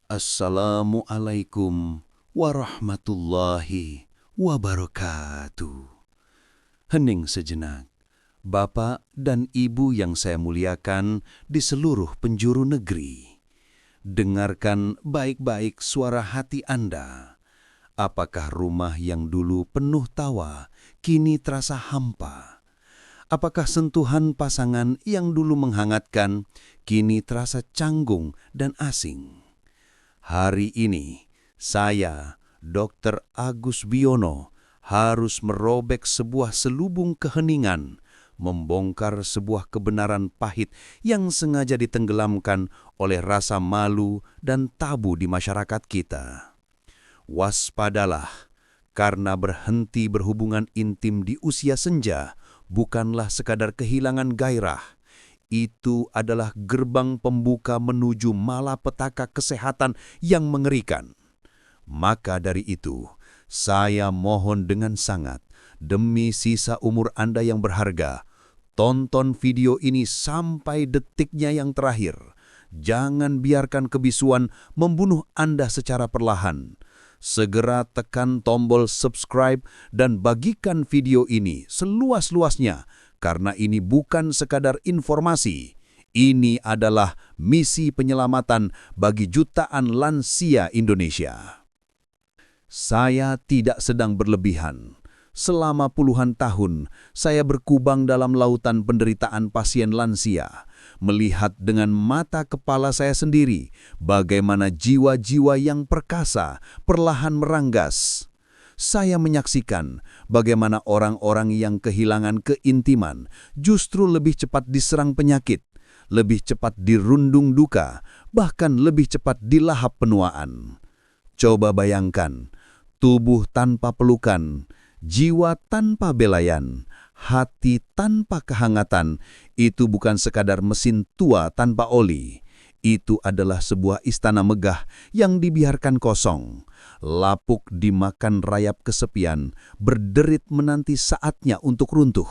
Assalamualaikum warahmatullahi wabarakatuh. Hening sejenak. Bapak dan Ibu yang saya muliakan di seluruh penjuru negeri. Dengarkan baik-baik suara hati Anda. Apakah rumah yang dulu penuh tawa kini terasa hampa? Apakah sentuhan pasangan yang dulu menghangatkan kini terasa canggung dan asing? Hari ini, saya, Dr. Agus Wiono, harus merobek sebuah selubung keheningan, membongkar sebuah kebenaran pahit yang sengaja ditenggelamkan oleh rasa malu dan tabu di masyarakat kita. Waspadalah, karena berhenti berhubungan intim di usia senja bukanlah sekadar kehilangan gairah. Itu adalah gerbang pembuka menuju malapetaka kesehatan yang mengerikan. Maka dari itu, saya mohon dengan sangat, demi sisa umur Anda yang berharga, tonton video ini sampai detiknya yang terakhir. Jangan biarkan kebisuan membunuh Anda secara perlahan. Segera tekan tombol subscribe dan bagikan video ini seluas-luasnya, karena ini bukan sekadar informasi. Ini adalah misi penyelamatan bagi jutaan lansia Indonesia. Saya tidak sedang berlebihan. Selama puluhan tahun, saya berkubang dalam lautan penderitaan pasien lansia, melihat dengan mata kepala saya sendiri bagaimana jiwa-jiwa yang perkasa perlahan meranggas. Saya menyaksikan bagaimana orang-orang yang kehilangan keintiman justru lebih cepat diserang penyakit, lebih cepat dirundung duka, bahkan lebih cepat dilahap penuaan. Coba bayangkan, tubuh tanpa pelukan, jiwa tanpa belayan, hati tanpa kehangatan, itu bukan sekadar mesin tua tanpa oli. Itu adalah sebuah istana megah yang dibiarkan kosong. Lapuk dimakan rayap kesepian, berderit menanti saatnya untuk runtuh.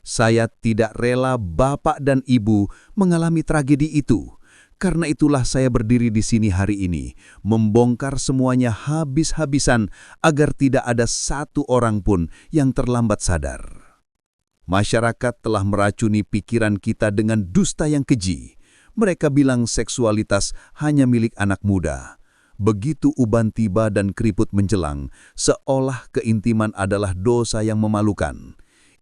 Saya tidak rela Bapak dan Ibu mengalami tragedi itu. Karena itulah saya berdiri di sini hari ini, membongkar semuanya habis-habisan agar tidak ada satu orang pun yang terlambat sadar. Masyarakat telah meracuni pikiran kita dengan dusta yang keji. Mereka bilang seksualitas hanya milik anak muda. Begitu uban tiba dan keriput menjelang, seolah keintiman adalah dosa yang memalukan.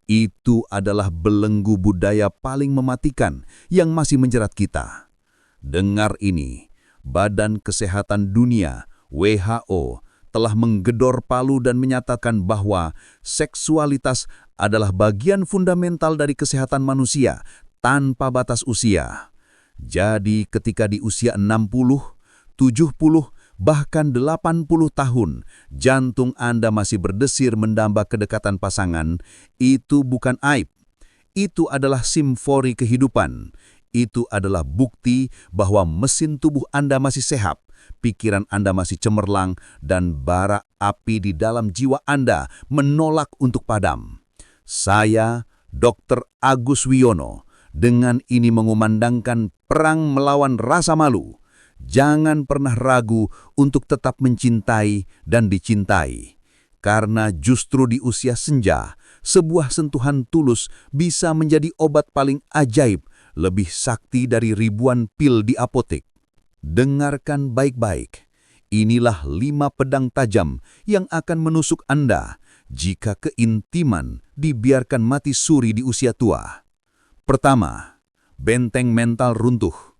Itu adalah belenggu budaya paling mematikan yang masih menjerat kita. Dengar ini, Badan Kesehatan Dunia (WHO) telah menggedor palu dan menyatakan bahwa seksualitas adalah bagian fundamental dari kesehatan manusia tanpa batas usia. Jadi ketika di usia 60, 70, bahkan 80 tahun, jantung Anda masih berdesir mendamba kedekatan pasangan, itu bukan aib. Itu adalah simfoni kehidupan. Itu adalah bukti bahwa mesin tubuh Anda masih sehat, pikiran Anda masih cemerlang, dan bara api di dalam jiwa Anda menolak untuk padam. Saya, Dr. Agus Wiono, dengan ini mengumandangkan perang melawan rasa malu. Jangan pernah ragu untuk tetap mencintai dan dicintai. Karena justru di usia senja, sebuah sentuhan tulus bisa menjadi obat paling ajaib, lebih sakti dari ribuan pil di apotek. Dengarkan baik-baik. Inilah 5 pedang tajam yang akan menusuk Anda jika keintiman dibiarkan mati suri di usia tua. Pertama, benteng mental runtuh.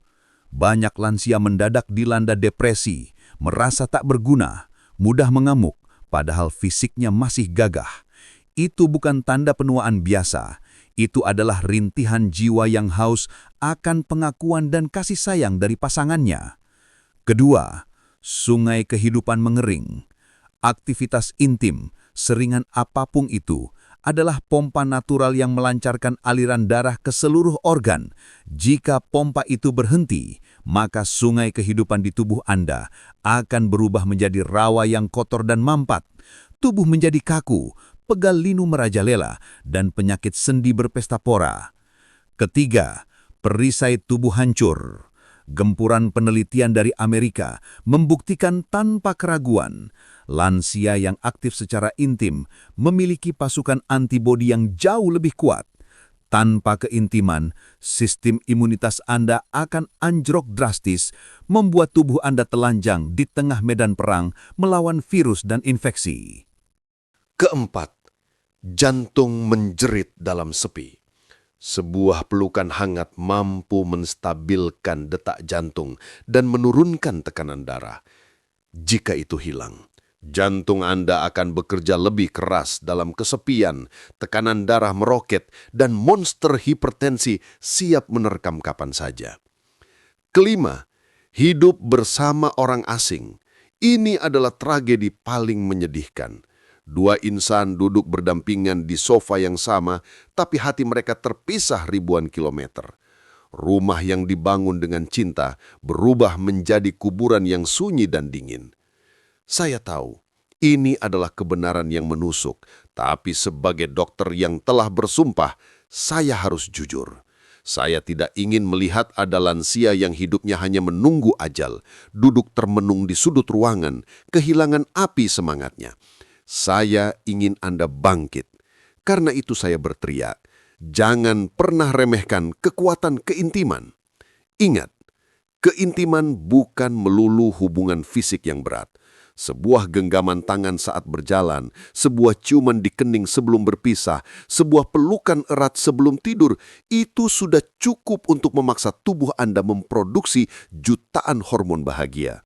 Banyak lansia mendadak dilanda depresi, merasa tak berguna, mudah mengamuk, padahal fisiknya masih gagah. Itu bukan tanda penuaan biasa. Itu adalah rintihan jiwa yang haus akan pengakuan dan kasih sayang dari pasangannya. Kedua, sungai kehidupan mengering. Aktivitas intim, seringan apapun itu, adalah pompa natural yang melancarkan aliran darah ke seluruh organ. Jika pompa itu berhenti, maka sungai kehidupan di tubuh Anda akan berubah menjadi rawa yang kotor dan mampat. Tubuh menjadi kaku, pegal linu merajalela, dan penyakit sendi berpesta pora. Ketiga, perisai tubuh hancur. Gempuran penelitian dari Amerika membuktikan tanpa keraguan, lansia yang aktif secara intim memiliki pasukan antibodi yang jauh lebih kuat. Tanpa keintiman, sistem imunitas Anda akan anjlok drastis, membuat tubuh Anda telanjang di tengah medan perang melawan virus dan infeksi. Keempat, jantung menjerit dalam sepi. Sebuah pelukan hangat mampu menstabilkan detak jantung dan menurunkan tekanan darah. Jika itu hilang, jantung Anda akan bekerja lebih keras dalam kesepian, tekanan darah meroket, dan monster hipertensi siap menerkam kapan saja. Kelima, hidup bersama orang asing. Ini adalah tragedi paling menyedihkan. Dua insan duduk berdampingan di sofa yang sama, tapi hati mereka terpisah ribuan kilometer. Rumah yang dibangun dengan cinta berubah menjadi kuburan yang sunyi dan dingin. Saya tahu, ini adalah kebenaran yang menusuk, tapi sebagai dokter yang telah bersumpah, saya harus jujur. Saya tidak ingin melihat ada lansia yang hidupnya hanya menunggu ajal, duduk termenung di sudut ruangan, kehilangan api semangatnya. Saya ingin Anda bangkit. Karena itu saya berteriak, jangan pernah remehkan kekuatan keintiman. Ingat, keintiman bukan melulu hubungan fisik yang berat. Sebuah genggaman tangan saat berjalan, sebuah ciuman di kening sebelum berpisah, sebuah pelukan erat sebelum tidur, itu sudah cukup untuk memaksa tubuh Anda memproduksi jutaan hormon bahagia.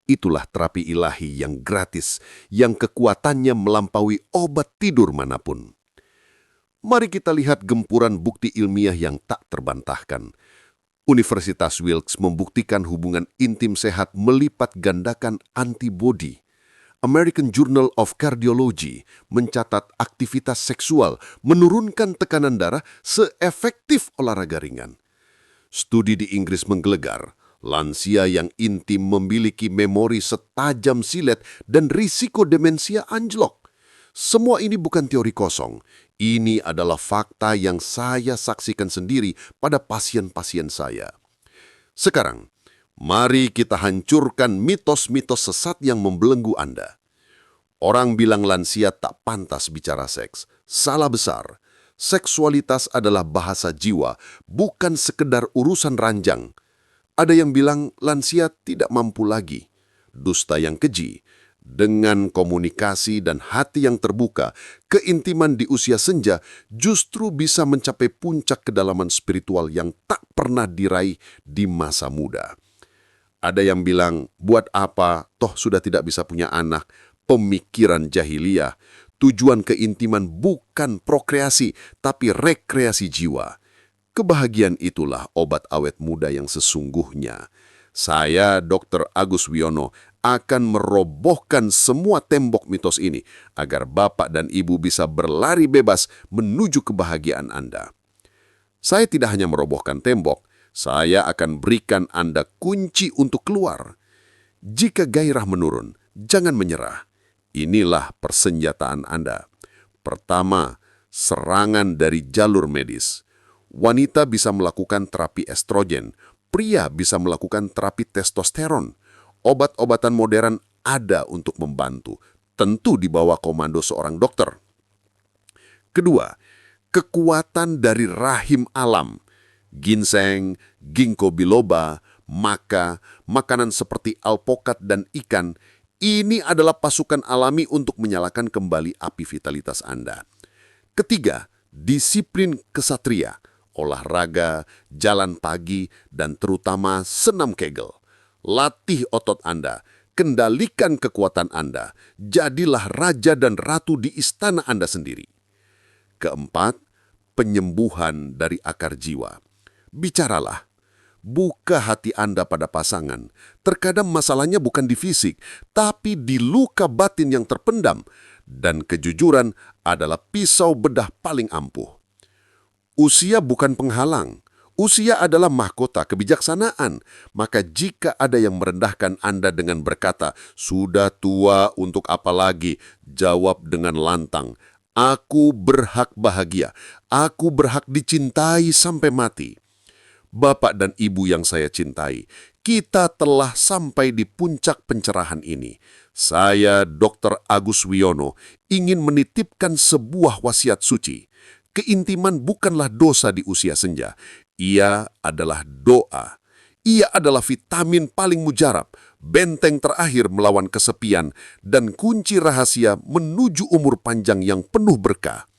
Itulah terapi ilahi yang gratis, yang kekuatannya melampaui obat tidur manapun. Mari kita lihat gempuran bukti ilmiah yang tak terbantahkan. Universitas Wilkes membuktikan hubungan intim sehat melipat gandakan antibodi. American Journal of Cardiology mencatat aktivitas seksual menurunkan tekanan darah seefektif olahraga ringan. Studi di Inggris menggelegar, lansia yang intim memiliki memori setajam silet dan risiko demensia anjlok. Semua ini bukan teori kosong. Ini adalah fakta yang saya saksikan sendiri pada pasien-pasien saya. Sekarang, mari kita hancurkan mitos-mitos sesat yang membelenggu Anda. Orang bilang lansia tak pantas bicara seks. Salah besar. Seksualitas adalah bahasa jiwa, bukan sekedar urusan ranjang. Ada yang bilang lansia tidak mampu lagi. Dusta yang keji. Dengan komunikasi dan hati yang terbuka, keintiman di usia senja justru bisa mencapai puncak kedalaman spiritual yang tak pernah diraih di masa muda. Ada yang bilang, buat apa, toh sudah tidak bisa punya anak. Pemikiran jahiliyah. Tujuan keintiman bukan prokreasi, tapi rekreasi jiwa. Kebahagiaan itulah obat awet muda yang sesungguhnya. Saya, Dr. Agus Wiono, akan merobohkan semua tembok mitos ini agar Bapak dan Ibu bisa berlari bebas menuju kebahagiaan Anda. Saya tidak hanya merobohkan tembok, saya akan berikan Anda kunci untuk keluar. Jika gairah menurun, jangan menyerah. Inilah persenjataan Anda. Pertama, serangan dari jalur medis. Wanita bisa melakukan terapi estrogen, pria bisa melakukan terapi testosteron. Obat-obatan modern ada untuk membantu, tentu di bawah komando seorang dokter. Kedua, kekuatan dari rahim alam. Ginseng, ginkgo biloba, maca, makanan seperti alpokat dan ikan, ini adalah pasukan alami untuk menyalakan kembali api vitalitas Anda. Ketiga, disiplin kesatria, olahraga, jalan pagi, dan terutama senam kegel. Latih otot Anda, kendalikan kekuatan Anda, jadilah raja dan ratu di istana Anda sendiri. Keempat, penyembuhan dari akar jiwa. Bicaralah. Buka hati Anda pada pasangan. Terkadang masalahnya bukan di fisik, tapi di luka batin yang terpendam. Dan kejujuran adalah pisau bedah paling ampuh. Usia bukan penghalang. Usia adalah mahkota kebijaksanaan. Maka jika ada yang merendahkan Anda dengan berkata, "Sudah tua untuk apa lagi?" Jawab dengan lantang, "Aku berhak bahagia. Aku berhak dicintai sampai mati." Bapak dan Ibu yang saya cintai, kita telah sampai di puncak pencerahan ini. Saya, Dr. Agus Wiono, ingin menitipkan sebuah wasiat suci. Keintiman bukanlah dosa di usia senja. Ia adalah doa. Ia adalah vitamin paling mujarab, benteng terakhir melawan kesepian, dan kunci rahasia menuju umur panjang yang penuh berkah.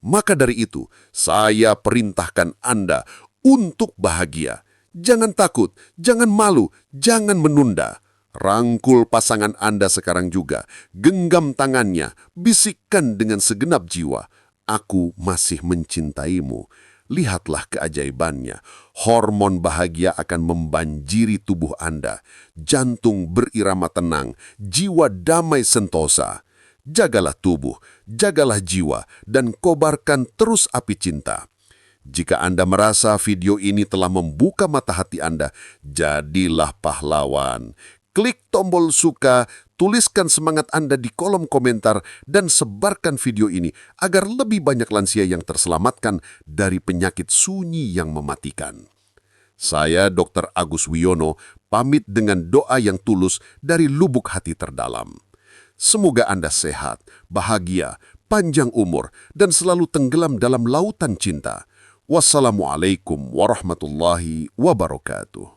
Maka dari itu, saya perintahkan Anda untuk bahagia. Jangan takut, jangan malu, jangan menunda. Rangkul pasangan Anda sekarang juga. Genggam tangannya, bisikkan dengan segenap jiwa. Aku masih mencintaimu. Lihatlah keajaibannya. Hormon bahagia akan membanjiri tubuh Anda. Jantung berirama tenang, jiwa damai sentosa. Jagalah tubuh, jagalah jiwa, dan kobarkan terus api cinta. Jika Anda merasa video ini telah membuka mata hati Anda, jadilah pahlawan. Klik tombol suka, tuliskan semangat Anda di kolom komentar, dan sebarkan video ini agar lebih banyak lansia yang terselamatkan dari penyakit sunyi yang mematikan. Saya, Dr. Agus Wiono, pamit dengan doa yang tulus dari lubuk hati terdalam. Semoga Anda sehat, bahagia, panjang umur, dan selalu tenggelam dalam lautan cinta. Wassalamualaikum warahmatullahi wabarakatuh.